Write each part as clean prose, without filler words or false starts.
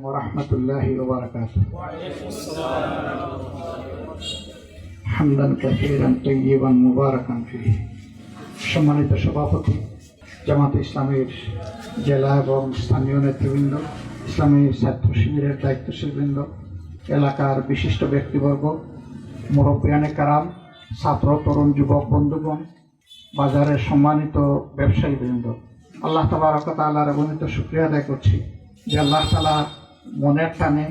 ওরহমতুল্লাহি ওয়া বারাকাতুহু। হামদান কাসীরান তাইয়িবান মুবারাকান ফীহি। সম্মানিত সভাপতি, জামাতে ইসলামের জেলা এবং স্থানীয় নেতৃবৃন্দ, ইসলামী ছাত্র শিবিরের দায়িত্বশীলবৃন্দ, এলাকার বিশিষ্ট ব্যক্তিবর্গ, মুরব্বিয়ানে কারাম, ছাত্র তরুণ যুবক বন্ধুগণ, বাজারের সম্মানিত ব্যবসায়ীবৃন্দ, আল্লাহ তাবারক ওয়া তাআলার অগণিত শুকরিয়া আদায় করছি যে আল্লাহ তাআলা মনের টানে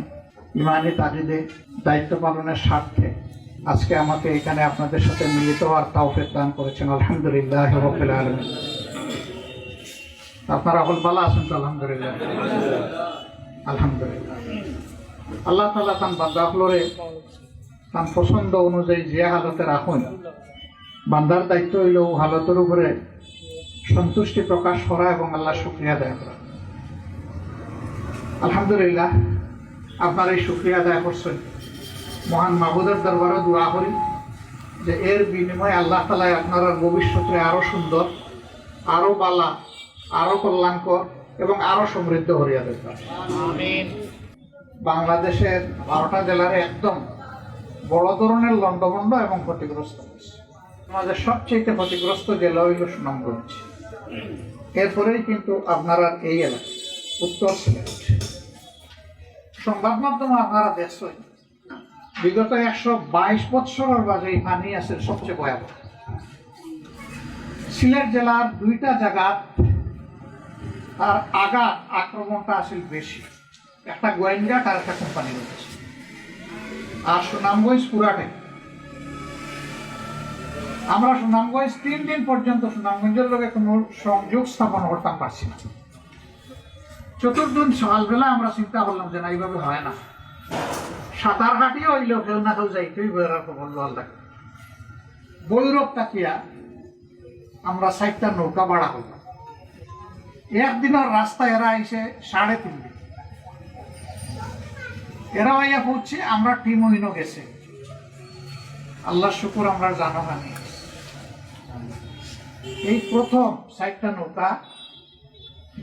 ইমানি তাগিদে দায়িত্ব পালনের স্বার্থে আজকে আমাকে এখানে আপনাদের সাথে মিলিত হওয়ার তৌফিক দান করেছেন। আলহামদুলিল্লাহ রাব্বিল আলামিন। আপনারা সকল ভালো আছেন তো? আলহামদুলিল্লাহ আলহামদুলিল্লাহ। আল্লাহ তাআলা তান বান্দাগুলোরে তান পছন্দ অনুযায়ী যে হালতে রাখুন, বান্দার দায়িত্ব হইল হালতের উপরে সন্তুষ্টি প্রকাশ করা এবং আল্লাহ শুকরিয়া আদায় করা। আলহামদুলিল্লাহ, আপনারা এই শুকরিয়া আদায় করছেন। মহান মাবুদের দরবারে দোয়া করি যে এর বিনিময়ে আল্লাহ তাআলা আপনারা ভবিষ্যতে আরো সুন্দর, আরো বালা, আরো কল্যাণকর এবং আরো সমৃদ্ধ করিয়া দেন। আমিন। বাংলাদেশের 12টা জেলার একদম বড় ধরনের লন্ডভন্ড এবং ক্ষতিগ্রস্ত হয়েছে। আমাদের সবচেয়ে ক্ষতিগ্রস্ত জেলা হইল সুনামগঞ্জ, এরপরেই কিন্তু আপনারা এই এলাকা উত্তর সিলেট। সংবাদ মাধ্যমে আপনারা দেখছেন বিগত 122 বৎসরের বাজে এই পানি আছে সবচেয়ে ভয়াবহ। সিলেট জেলার 2টা জায়গা তার আঘাত আক্রমণটা আসলে বেশি, একটা গোয়েন্দাঘাট আর একটা কোম্পানি রয়েছে, আর সুনামগঞ্জ পুরাটাই। আমরা সুনামগঞ্জ 3 দিন পর্যন্ত সুনামগঞ্জের লোকে কোনো সংযোগ স্থাপন করতাম পারছি না। চতুর্দিন সকালবেলা আমরা চিন্তা করলাম যে না, এইভাবে হয় না, সাঁতার হাঁটিয়ে হইলেও কেউ না কেউ যাইতেই বললো আল্লাহ। বৈরব তাকিয়া আমরা 4টা নৌকা ভাড়া করলাম। একদিনের রাস্তা এরা এসে 3.5 দিন এরা ভাইয়া পৌঁছে, আমরা টিম উইনও গেছে। আল্লাহ শুকুর, আমরা জানহানি। এই প্রথম 4টা নৌকা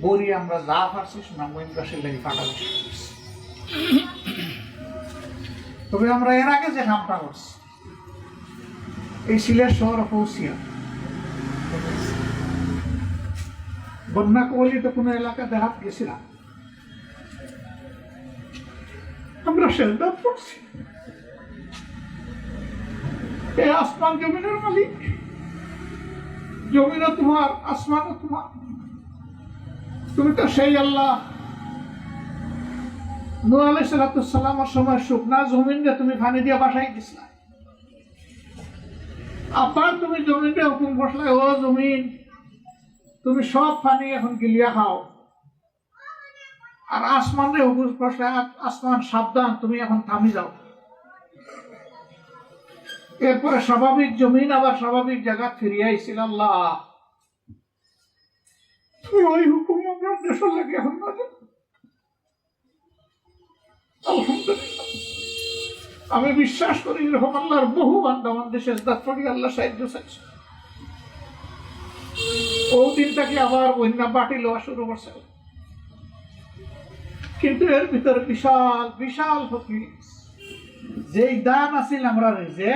বড়ি আমরা যা পারছি সুনামগঞ্জবাসীর লেগে কাটাবো। তবে আমরা এর আগে যে কামটা করছি, এই সিলেট শহর পৌঁছিয়া বন্যা কবলিত কোনো এলাকা দেখাত গেছিলাম, আমরা শেল্টার করছি। এই আসমান জমিনের মালিক, জমিনও তোমার, আসমানও তোমার, তুমি তো সেই আল্লাহ। নূহ আলাইহিস সালামের সময় শুকনা জমিনকে তুমি পানি দিয়ে বাসাই দিছিলা, আবার তুমি জমিনকে হুকুম করলে, ও জমিন তুমি সব পানি এখন গিলিয়া খাও। আর আসমান রে হুকুম করলে, আসমান সাবধান, তুমি এখন থামি যাও। এরপরে স্বাভাবিক জমিন আবার স্বাভাবিক জায়গা ফিরিয়ে আইছিল। আল্লাহ ওই হুকুম আমরা দেশের লাগে এখন না। আলহামদুলিল্লাহ, আমি বিশ্বাস করি এরকম আল্লাহর বহু বান্দা আমাদের সেজদাত পড়ি আল্লাহ সাহায্য চাইছে। ও দিনটাকে আবার বন্যা বাটি লওয়া শুরু করছে, কিন্তু এর ভিতরে বিশাল বিশাল ক্ষতি। যেই দান আছিল আমরা যে,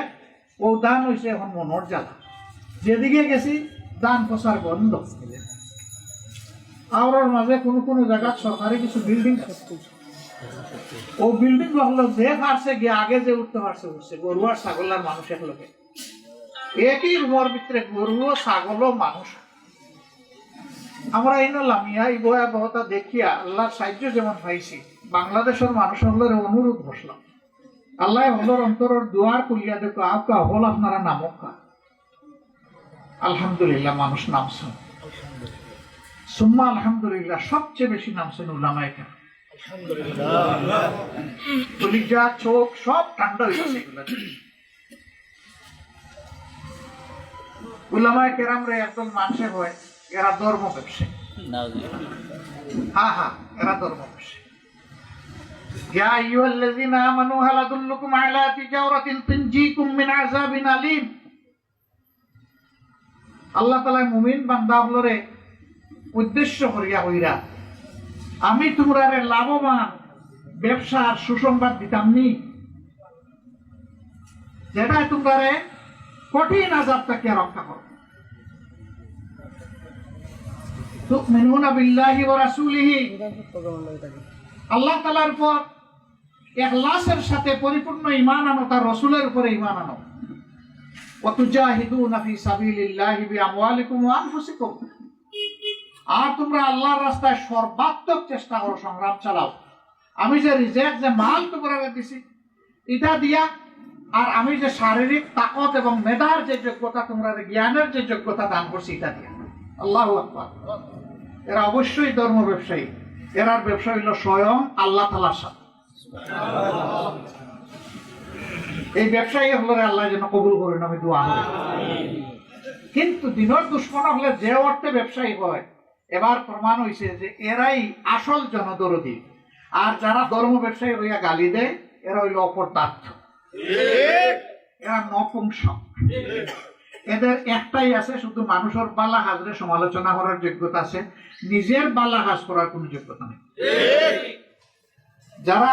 ও দান হয়েছে এখন মনের জ্বালা। যেদিকে গেছি দান প্রচার বন্ধ। আর মাঝে কোনো কোনো জায়গা সরকারি কিছু বিল্ডিং আছে, ও বিল্ডিং হলো যে পারছে গিয়ে আগে যে উঠতে পারছে উঠছে। গরু আর ছাগল আর মানুষ এক লোকে, একই রুমের ভিতরে গরু ছাগল ও মানুষ। আমরা এই লামিয়া এই ভয়াবহতা দেখিয়া আল্লাহর সাহায্য যেমন পাইছি, বাংলাদেশের মানুষ হলের অনুরোধ বসলাম, আল্লাহ হলোর অন্তরের দুয়ার খুলিয়া দেখো আকা হল আপনারা নামক। আলহামদুলিল্লাহ, মানুষ নামছেন। সুম্মা আলহামদুলিল্লাহ, সবচেয়ে বেশি নামছেন উলামায়ে কেরাম। কলিজা চোখ সব ঠান্ডা হয়ে গেছে। উলামায়ে কেরাম রে একদল মানুষে হয় এরা ধর্ম ব্যবসায়ী। হ্যাঁ, এরা ধর্ম ব্যবসায়ী। ইয়া আইয়ুহাল্লাযীনা আমানু হাল আদুল্লুকুম আলা তিজারাতিন তুনজীকুম মিন আযাবিন আলীম। আল্লাহ তাআলা মুমিন বান্দা হলরে উদ্দেশ্য করিয়া হইরা আমি তোমরারে লাভবান ব্যবসার সুসংবাদ দিতাম নি, যেটা তোমরারে কঠিন আযাব থেকে রক্ষা করবে। তুমিনুনা বিল্লাহি ওয়া রাসূলিহি, আল্লাহ তাআলার উপর ইখলাসের সাথে পরিপূর্ণ ঈমান আনো, তার রাসূলের উপরে ঈমান আনো। ওয়া তুজাহিদুনা ফি সাবিলিল্লাহি বিআমওয়ালিকুম ওয়া আনফুসিকুম, আর তোমরা আল্লাহর রাস্তায় সর্বাত্মক চেষ্টা করো, সংগ্রাম চালাও। আমি যে রিজেক্ট যে মাল তোমরা দিছি এটা দিয়া, আর আমি যে শারীরিক তাকত এবং মেধার যে যোগ্যতা, তোমরা জ্ঞানের যে যোগ্যতা দান করছি এটা দিয়া। আল্লাহু আকবার। এরা অবশ্যই ধর্ম ব্যবসায়ী, এরার ব্যবসা হইল স্বয়ং আল্লাহ তাআলার সাথে। এই ব্যবসায়ী হলে আল্লাহ যেন কবুল করেন, আমি দোয়া করি। কিন্তু দিনের দুশ্মন হলে যে অর্থে ব্যবসায়ী হয়, এবার প্রমাণ হয়েছে যে এরাই আসল জনদরদী, আর যারা ধর্ম ব্যবসায়ী হইয়া গালি দেয় এরা হইল অপদার্থ, এরা নপুংসক। এদের একটাই আছে, শুধু মানুষের বালা হাজরে সমালোচনা করার যোগ্যতা আছে, নিজের বালা হাজ করার কোন যোগ্যতা নেই। যারা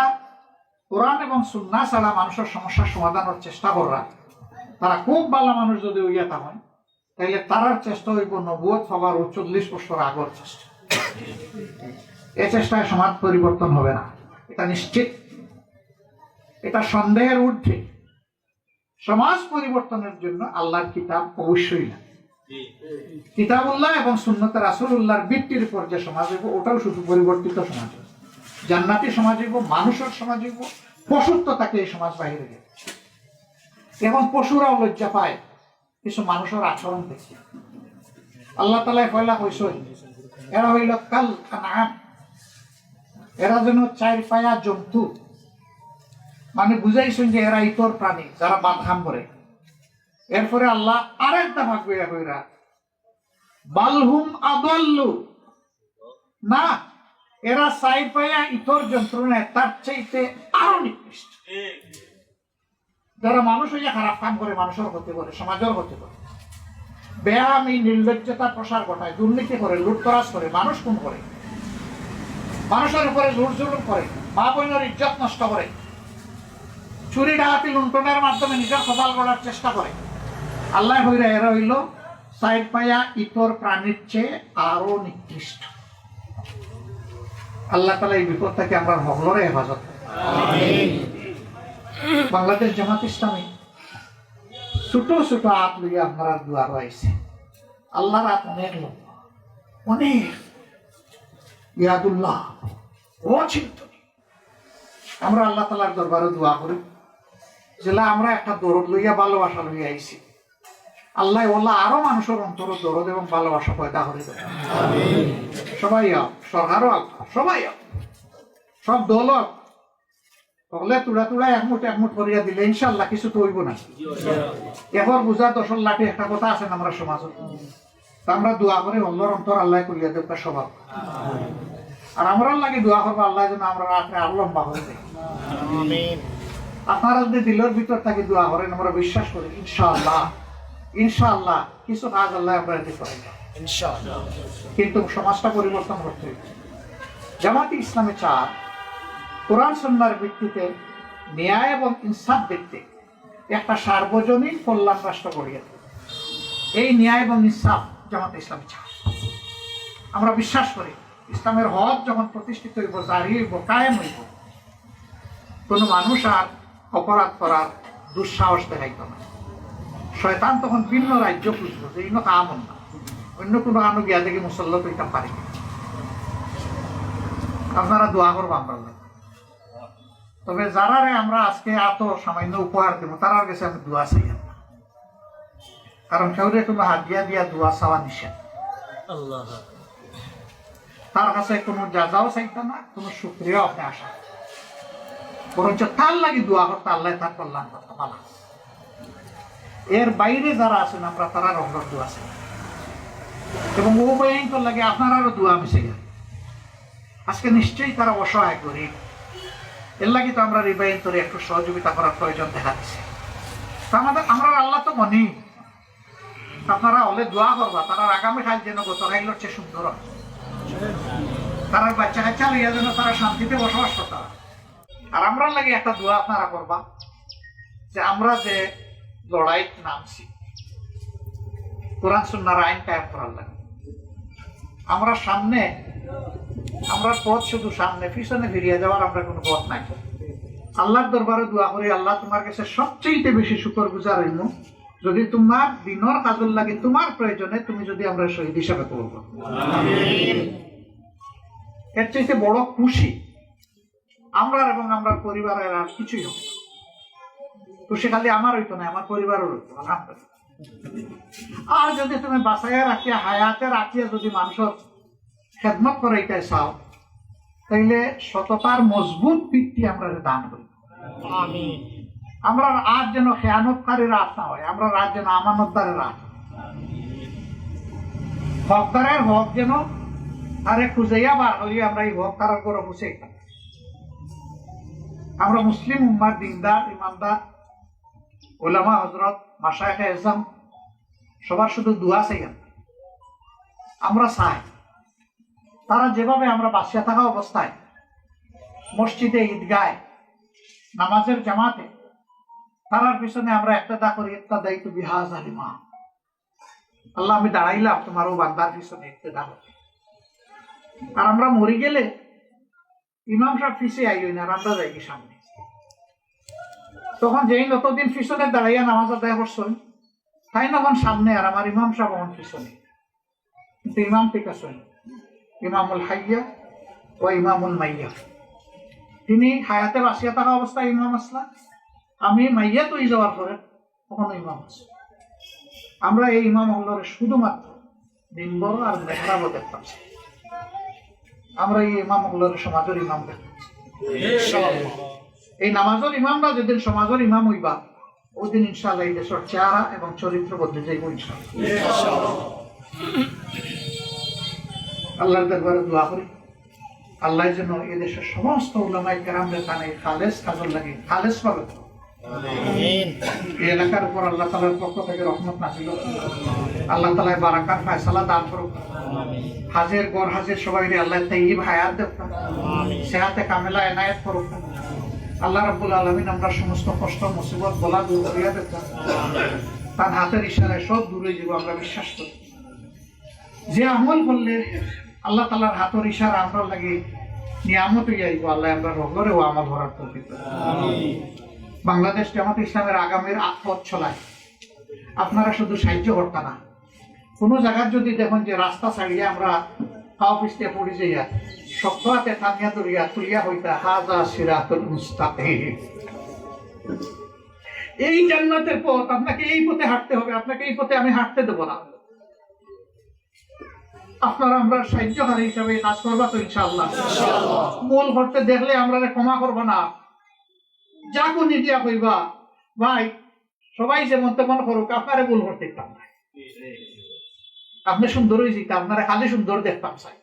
কোরআন এবং সুন্নাহ ছাড়া মানুষের সমস্যার সমাধানের চেষ্টা করা, তারা খুব ভালো মানুষ যদি হইয়া থাকেন, তাহলে তারার চেষ্টা হইব নবুয়ত হবার 40 বছর আগের চেষ্টা। এই চেষ্টায় সমাজ পরিবর্তন হবে না, এটা নিশ্চিত, এটা সন্দেহের ঊর্ধ্বে। সমাজ পরিবর্তনের জন্য আল্লাহর কিতাব অবশ্যই না, কিতাবুল্লাহ এবং সুন্নতে রাসূলুল্লাহর ভিত্তির উপর যে সমাজ হইব, ওটাও শুধু পরিবর্তিত সমাজ, জান্নাতি সমাজ হইব, মানুষের সমাজ হইব। পশুত্ব তাকে এই সমাজ বাহিরে গেছে। এখন পশুরাও লজ্জা পায় কিছু মানুষের আচরণ দেখি। আল্লাহ তাআলা কয়লা কইছেন এরা হইল কাল আনআম, এরা যেন চার পায়া জন্তু, মানে বুঝাইছেন যে এরা ইতর প্রাণী যারা বাদহাম করে। এরপরে আল্লাহ আরেকটা ভাগ হইয়া কইরা বালহুম আদাল্লু, না এরা চার পায়া ইতর জন্তু নয়, তার চাইতে আরো নিকৃষ্ট। যারা মানুষ হইয়া খারাপ কাম করে, মানুষের ক্ষতি করে, সমাজের ক্ষতি করে, বেয়ামি নির্লজ্জতা প্রসার ঘটায়, দুর্নীতি করে, লুটতরাজ করে, মানুষ খুন করে, মানুষের উপরে জোর জুলুম করে, মা বোনের ইজ্জত নষ্ট করে, চুরি ডাকাতি লুণ্ঠনের মাধ্যমে নিজের কপাল গড়ার চেষ্টা করে। আল্লাহ হইরা এরা হইল চার পায়া ইতর প্রাণীর চেয়ে আরো নিকৃষ্ট। আল্লাহ তাআলা এই বিপদ থেকে আমরা হকলরে হেফাজত। বাংলাদেশ জামাত ইসলামী ছোট ছোট হাত লইয়া আপনারা দুয়ার আইছে। আল্লাহর হাত অনেক লোক, অনেক ইয়াদুল্লাহ অচিন্তনী। আমরা আল্লাহ তাআলার দরবারে দোয়া করি, যেলা আমরা একটা দরদ লইয়া ভালোবাসা লইয়া আইছি, আল্লাহ ওল্লাহ আরো মানুষের অন্তর দরদ এবং ভালোবাসা পয়দা করে দেয়। সবাই সরকারও সবাই সব দৌলত হলে তুড়া তুড়া একমুট করিয়া দিলে ইনশাল্লাহ কিছু তো হইব না। এবার বুঝা 10 লাঠি একটা কথা আছে আমরা সমাজত, আমরা দোয়া করি অল্লাহর অন্তর আল্লাহ করিয়া দেব স্বভাব। আর আমরা লাগে দোয়া করবো আল্লাহ যেন আমরা রাত্রে আরো লম্বা করে দেয়। আপনারা যদি দিলের ভিতর থাকি দোয়া করেন, আমরা বিশ্বাস করি ইনশাআল্লাহ ইনশাআল্লাহ কিছু কাজ আল্লাহ আমরা দিতে পারি। কিন্তু সমাজটা পরিবর্তন করতে হবে। জামাতে ইসলামে চার কোরআন সুন্নাহর ভিত্তিতে ন্যায় এবং ইনসাফ ভিত্তিক একটা সার্বজনীন কল্যাণ রাষ্ট্র গড়িয়ে তোলে। এই ন্যায় এবং ইনসাফ জামাতে ইসলামে চার। আমরা বিশ্বাস করি ইসলামের হক যখন প্রতিষ্ঠিত হইব, জারি হইব, কায়েম হইব, কোনো মানুষ আর অপরাধ করার দুঃসাহস দেখাইত না। শয়তান তখন ভিন্ন রাজ্য খুঁজব যে ইনো কামন না, অন্য কোনো আনু গিয়া দেখি মুসল্লত হইতাম পারি। আপনারা দোয়া করবো আমরা। তবে যারা আমরা আজকে এত সামান্য উপহার দেবো তারার কাছে আমি দোয়া চাই না, কারণ কেউরে কোনো হাত দিয়া দোয়া চাওয়া নিষেধ। তার কাছে কোনো যাজাও চাইতো না, কোনো শুকরিয়াও আপনি আসা, বরঞ্চ তার লাগে দোয়া করতে, আল্লাহ তার কল্যাণ করতে পালা। এর বাইরে যারা আছেন আমরা তারা রহমত দোয়া চাই, এবং ও ভয়ঙ্কর লাগে আপনারারও দোয়া মিশে গেল। আজকে নিশ্চয়ই তারা অসহায় গরিব, এর লাগে তো আমরা রিবাইন করে একটু সহযোগিতা করার প্রয়োজন দেখা দিচ্ছে। আমরা আল্লাহ তো মনি আপনারা হলে দোয়া করবা তারা আগামী কাল যেন গতরাইলোর চেয়ে সুন্দর হয়, তারা বাচ্চা কাচ্চা লইয়া যেন তারা শান্তিতে বসবাস করতে পারে। আর আমরা লাগে একটা দোয়া আপনারা করবা যে আমরা যে লড়াই নামছি কোরআন সুন্নাহর আইন কায়েম করার লাগে, আমরা সামনে আমরা পথ শুধু সামনে, পিছনে ফিরিয়ে যাওয়ার আমরা কোনো পথ নাই। আল্লাহর দরবারে দোয়া করি, আল্লাহ তোমার কাছে সবচেয়ে বেশি শুকর গুজার হইমু যদি তোমার দিনর কাজল লাগে, তোমার প্রয়োজনে তুমি যদি আমরা শহীদ হিসাবে করবো। এর চাইতে বড় খুশি আমরা এবং আমরা পরিবারের আর কিছুই হবে। খুশি খালি আমার হইতো না, আমার পরিবারের হইতো আলহামদুলিল্লাহ। আর যদি তুমি বাঁচাইয়া রাখিয়া হায়াতে রাখিয়া যদি মানুষের খেদমত করাইতে চাও, তাইলে সততার মজবুত ভিত্তি আমরা দান করি। আমরা আজ যেন খেয়ানতকারীর রাত না হয়, আমরা রাত যেন আমানতদারের রাত, হকদারের হক যেন আরে খুঁজাইয়া বার করিয়া আমরা এই হকদারের করে বুঝে। আমরা মুসলিম উম্মার দিনদার ইমানদার ওলামা হজরত মাশায়েখে আজম সবার শুধু দোয়া চাই, আমরা চাই তারা যেভাবে আমরা বাঁচিয়া থাকা অবস্থায় মসজিদে ঈদগায় নামাজের জামাতে তারার পিছনে আমরা একটা দা করি, একটা দায়িত্ব বিহাজ আলিমা, আল্লাহ আমি দাঁড়াইলাম তোমারও বান্দার পিছনে একটা দা। আর আমরা মরি গেলে ইমাম সাহেব পিছিয়ে আইই না, আমরা যাই কি সামনে। তখন যেই নতদিন পিছনে দাঁড়াইয়া নামাজ আদায় করছেন তাই তখন সামনে, আর আমার ইমাম সাহেব আমার পিছনে। কিন্তু ইমাম ঠিক আছে, ইমামুল হাইয়া ও ইমামুল মাইয়া, তিনি হায়াতে বাঁচিয়া থাকা অবস্থায় ইমাম আসলা, আমি মাইয়া তুই যাওয়ার পরে তখন ইমাম আছে। আমরা এই ইমাম হল্লরে শুধুমাত্র দিন বড় আর মেহরাবও দেখতাম, আমরা এই ইমাম হল্লরে সমাজের ইমাম দেখতাম। এই নামাজের ইমামরা যেদিন সমাজের ইমাম হইবা ওই দিন ইনশাআল্লাহ এই দেশের চেহারা এবং চরিত্র বদলে যাইব ইনশাআল্লাহ। আল্লাহর দরবারে দোয়া করি আল্লাহ যেন এই দেশের সমস্ত উলামায়ে কেরামদের কানে খালেস কাজল লাগে, খালেস পাবে। এই এলাকার উপর আল্লাহ তাআলার পক্ষ থেকে রহমত নাযিল হোক, আল্লাহ তাআলা বারাকার ফয়সালা দান করুক। হাজের গর হাজের সবাই আল্লাহ তাইয়্যিব হায়াত দেন, সেহাতে কামেলা এনায়েত করুক। আল্লাহ রাব্বুল আলামিন আমরা সমস্ত কষ্ট মুসিবত বলা দূর করিয়া দেন, তার হাতের ইশারায় সব দূরে যাব আমরা বিশ্বাস করি। যে আমল করলে আল্লাহ তাআলার হাতের ইশারা আমরা লাগে নিয়ামত হয়ে যাইব, আল্লাহ আমরা রগরে ও আমল করার তৌফিক দান। বাংলাদেশ জামাত ইসলামের আগামীর পথ চলায় আপনারা শুধু সাহায্য করতে না, কোনো জায়গার যদি দেখুন যে রাস্তা ছাড়িয়ে আমরা পাও পিছতে পড়ে যাইয়া শক্ত হাতে থামিয়া ধরিয়া তুলিয়া হইতা হাজা সিরাতুল মুস্তাকিম, এই জান্নাতের পথ, আপনাকে এই পথে হাঁটতে হবে, আপনাকে এই পথে আমি হাঁটতে দেবো না। আপনারা আমরা সাহায্যকারী হিসাবে কাজ করবা তো ইনশাআল্লাহ। ভুল করতে দেখলে আমরা ক্ষমা করবো না, যা কোন দিয়া কইবা ভাই সবাই যেমন তেমন করুক, আপনারা ভুল করতে পারতাম না, আপনি সুন্দর হয়ে যেতে, আপনারা খালি সুন্দর দেখতাম চাই।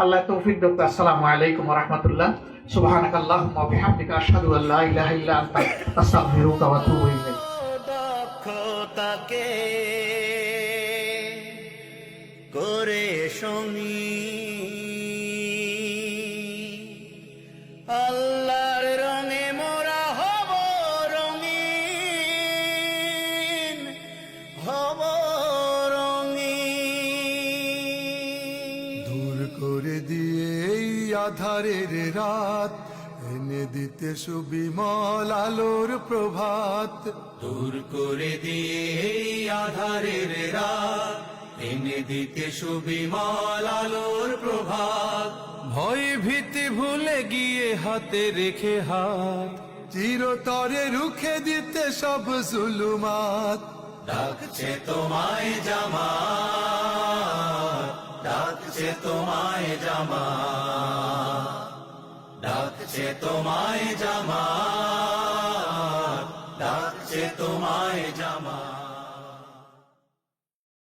আল্লাহ তৌফিক দাও। আসসালামু আলাইকুম ওয়া রাহমাতুল্লাহ। সুবহানাকাল্লাহুম্মা ওয়া বিহামদিকা আশহাদু আল্লা ইলাহা ইল্লা আনতা আস্তাগফিরুকা ওয়া আতুবু ইলাইক। দক্ষতাকে করে সঙ্গী আল্লাহর রঙে মোরা হব রঙিন, হব রঙিন। দূর করে দিয়ে এই আধারের রাত, এনে দিতে সুবিমল আলোর প্রভাত। দূর করে দিয়ে এই আধারের রাত, এনে দিতে সুবিমল আলোর প্রভাত। ভয় ভীতি ভুলে গিয়ে হাতে রেখে হাত, চিরতরে রুখে দিতে সব জুলুমাত। ডাকছে তোমায় জামাত, ডাকছে তোমায় জামাত, ডাকছে তোমায় জামাত, ডাকছে তোমায় জামাত।